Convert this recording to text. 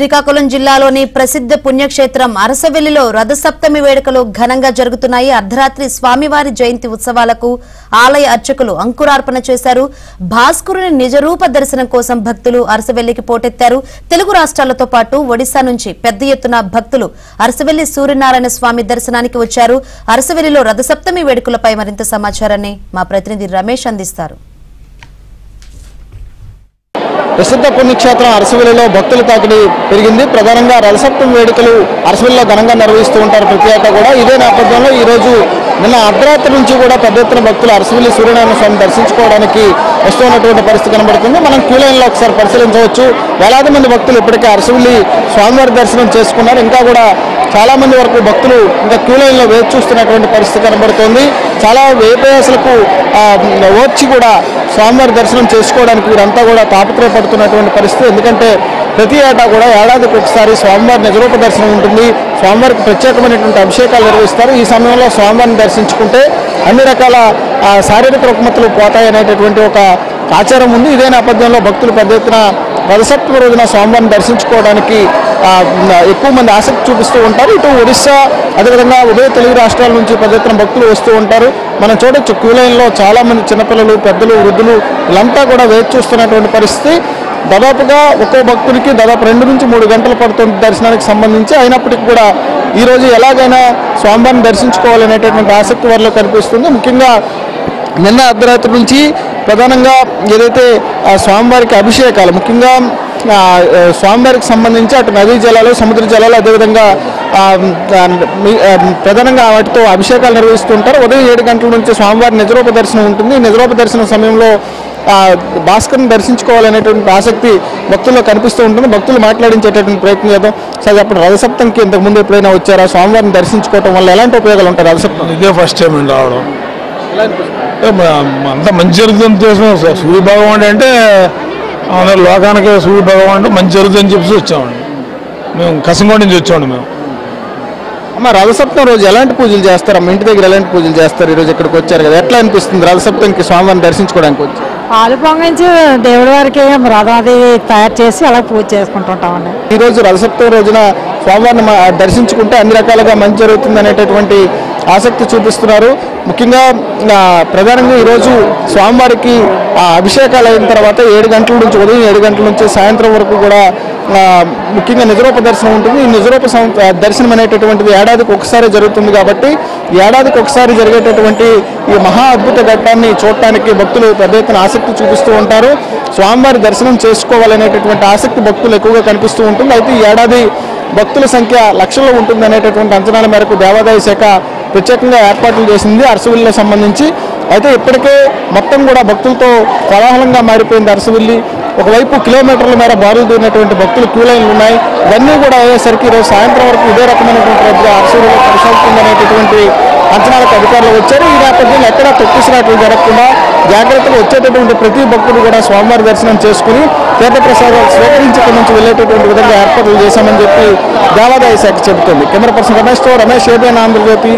శ్రీకాకుళం జిల్లాలోని ప్రసిద్ధ పుణ్యక్షేత్రం అరసవెల్లిలో రథసప్తమి వేడుకలు ఘనంగా జరుగుతున్నాయి. అర్ధరాత్రి స్వామివారి జయంతి ఉత్సవాలకు ఆలయ అర్చకులు అంకురార్పణ చేశారు. భాస్కరుని నిజరూప దర్శనం కోసం భక్తులు అరసవెల్లికి పోటెత్తారు. తెలుగు రాష్ట్రాలతో పాటు ఒడిశా నుంచి పెద్ద ఎత్తున భక్తులు అరసవెల్లి సూర్యనారాయణ స్వామి దర్శనానికి వచ్చారు. అరసవెల్లిలో రథసప్తమి వేడుకలపై మరింత సమాచారాన్ని మా ప్రతినిధి రమేష్ అందిస్తారు. ప్రసిద్ధ పుణ్యక్షేత్రం అరసవెల్లిలో భక్తుల తాకిడి పెరిగింది. ప్రధానంగా రథసప్తమి వేడుకలు అరసవెల్లిలో ఘనంగా నిర్వహిస్తూ ఉంటారు ప్రతి ఏటా కూడా. ఇదే నేపథ్యంలో ఈ రోజు నిన్న అర్ధరాత్రి నుంచి కూడా పెద్ద ఎత్తున భక్తులు అరసవెల్లి సూర్యనారాయణ స్వామి దర్శించుకోవడానికి వస్తున్నటువంటి పరిస్థితి కనబడుతుంది. మనం క్యూ లైన్లో ఒకసారి పరిశీలించవచ్చు. వేలాది మంది భక్తులు ఇప్పటికే అరసవెల్లి స్వామివారి దర్శనం చేసుకున్నారు. ఇంకా కూడా చాలా మంది వరకు భక్తులు ఇంకా క్యూ లైన్లో వేచి చూస్తున్నటువంటి పరిస్థితి కనబడుతోంది. చాలా వేపయాసలకు వచ్చి కూడా స్వామివారి దర్శనం చేసుకోవడానికి వీరంతా కూడా తాపత్రయపడుతున్నటువంటి పరిస్థితి. ఎందుకంటే ప్రతి ఏటా కూడా ఏడాదికి ఒకసారి స్వామివారి నిజరూప దర్శనం ఉంటుంది. స్వామివారికి ప్రత్యేకమైనటువంటి అభిషేకాలు నిర్వహిస్తారు. ఈ సమయంలో స్వామివారిని దర్శించుకుంటే అన్ని రకాల శారీరక రుగ్మతలు పోతాయనేటటువంటి ఒక ఆచారం ఉంది. ఇదే నేపథ్యంలో భక్తులు పెద్ద ఎత్తున రథసప్తమి రోజున స్వామివారిని దర్శించుకోవడానికి ఎక్కువ మంది ఆసక్తి చూపిస్తూ ఉంటారు. ఇటు ఒడిశా అదేవిధంగా ఉభయ తెలుగు రాష్ట్రాల నుంచి పెద్ద ఎత్తున భక్తులు వస్తూ ఉంటారు. మనం చూడొచ్చు క్యూ లైన్లో చాలా మంది చిన్నపిల్లలు, పెద్దలు, వృద్ధులు వీళ్ళంతా కూడా వేచి చూస్తున్నటువంటి పరిస్థితి. దాదాపుగా ఒక్కో భక్తుడికి దాదాపు 2 నుంచి 3 గంటలు పడుతుంది దర్శనానికి సంబంధించి. అయినప్పటికీ కూడా ఈరోజు ఎలాగైనా స్వామివారిని దర్శించుకోవాలనేటటువంటి ఆసక్తి వారిలో కనిపిస్తుంది. ముఖ్యంగా నిన్న అర్ధరాత్రి నుంచి ప్రధానంగా ఏదైతే స్వామివారికి అభిషేకాలు, ముఖ్యంగా స్వామివారికి సంబంధించి అటు నదీ జలాలు, సముద్ర జలాలు, అదేవిధంగా ప్రధానంగా వాటితో అభిషేకాలు నిర్వహిస్తుంటారు. ఉదయం 7 గంటల నుంచి స్వామివారి నిజరూప దర్శనం ఉంటుంది. నిజరూప దర్శనం సమయంలో భాస్కర్ని దర్శించుకోవాలనేటువంటి ఆసక్తి భక్తుల్లో కనిపిస్తూ ఉంటుంది. భక్తులు మాట్లాడించేటటువంటి ప్రయత్నం చేద్దాం. సార్ అప్పుడు రథసప్తంకి ఇంతకుముందు ఎప్పుడైనా వచ్చారా? స్వామివారిని దర్శించుకోవడం వల్ల ఎలాంటి ఉపయోగాలు ఉంటాయి? రథసప్తం ఇదే ఫస్ట్ టైం అండి రావడం. అంత మంచి జరుగుతుంది. సూర్య భగవానుడు అంటే అందరు లోకానికి సూర్య భగవానుడు మంచి జరుగుతుందని చెప్పేసి వచ్చామండి. మేము కసింగోడ నుంచి వచ్చామండి. మేము అమ్మ రథసప్తం రోజు ఎలాంటి పూజలు చేస్తారు? అమ్మ ఇంటి దగ్గర ఎలాంటి పూజలు చేస్తారు? ఈరోజు ఇక్కడికి వచ్చారు కదా, ఎట్లా అనిపిస్తుంది రథసప్తంకి స్వామివారిని దర్శించుకోవడానికి వచ్చి? పాలు పొంగించి దేవుడి వారికి రథాది తయారు చేసి అలా పూజ చేసుకుంటుంటామండి. ఈరోజు రథసప్తమి రోజున స్వామివారిని దర్శించుకుంటే అన్ని రకాలుగా మంచి జరుగుతుంది అనేటటువంటి ఆసక్తి చూపిస్తున్నారు. ముఖ్యంగా ప్రధానంగా ఈరోజు స్వామివారికి అభిషేకాలు అయిన తర్వాత 7 గంటల నుంచి, ఉదయం 7 గంటల నుంచి సాయంత్రం వరకు కూడా ముఖ్యంగా నిజరూప దర్శనం ఉంటుంది. ఈ నిజరూప దర్శనం అనేటటువంటిది ఏడాదికి ఒకసారి జరుగుతుంది కాబట్టి ఏడాదికి ఒకసారి జరిగేటటువంటి ఈ మహా అద్భుత ఘట్టాన్ని చూడటానికి భక్తులు పెద్ద ఎత్తున ఆసక్తి చూపిస్తూ ఉంటారు. స్వామివారి దర్శనం చేసుకోవాలనేటటువంటి ఆసక్తి భక్తులు ఎక్కువగా కనిపిస్తూ ఉంటుంది. అయితే ఈ ఏడాది భక్తుల సంఖ్య లక్షల్లో ఉంటుంది అనేటటువంటి అంచనాల మేరకు దేవాదాయ శాఖ ప్రత్యేకంగా ఏర్పాట్లు చేసింది అరసవెల్లిలో సంబంధించి. అయితే ఇప్పటికే మొత్తం కూడా భక్తులతో కోలాహలంగా మారిపోయింది అరసవెల్లి. ఒకవైపు కిలోమీటర్ల మేర బారులు తీరినటువంటి భక్తులు క్యూ లైన్లు ఉన్నాయి. ఇవన్నీ కూడా అయ్యేసరికి ఈరోజు సాయంత్రం వరకు ఇదే రకమైనటువంటి రద్దీగా అరసవెల్లిలో కొనసాగుతుందనేటటువంటి అంచనాలకు అధికారులు వచ్చారు. ఈ నేపథ్యంలో ఎక్కడా తొక్కిసలాట్లు జరగకుండా జాగ్రత్తగా వచ్చేటటువంటి ప్రతి భక్తుడు కూడా స్వామివారి దర్శనం చేసుకుని తీర్థప్రసాదాలు స్వీకరించి ఇక్కడి నుంచి వెళ్ళేటటువంటి విధంగా ఏర్పాట్లు చేశామని చెప్పి దేవాదాయ శాఖ చెబుతుంది. కెమెరా పర్సన్ రమేష్తో రమేష్ ఏబిఎన్ ఆంధ్రజ్యోతి.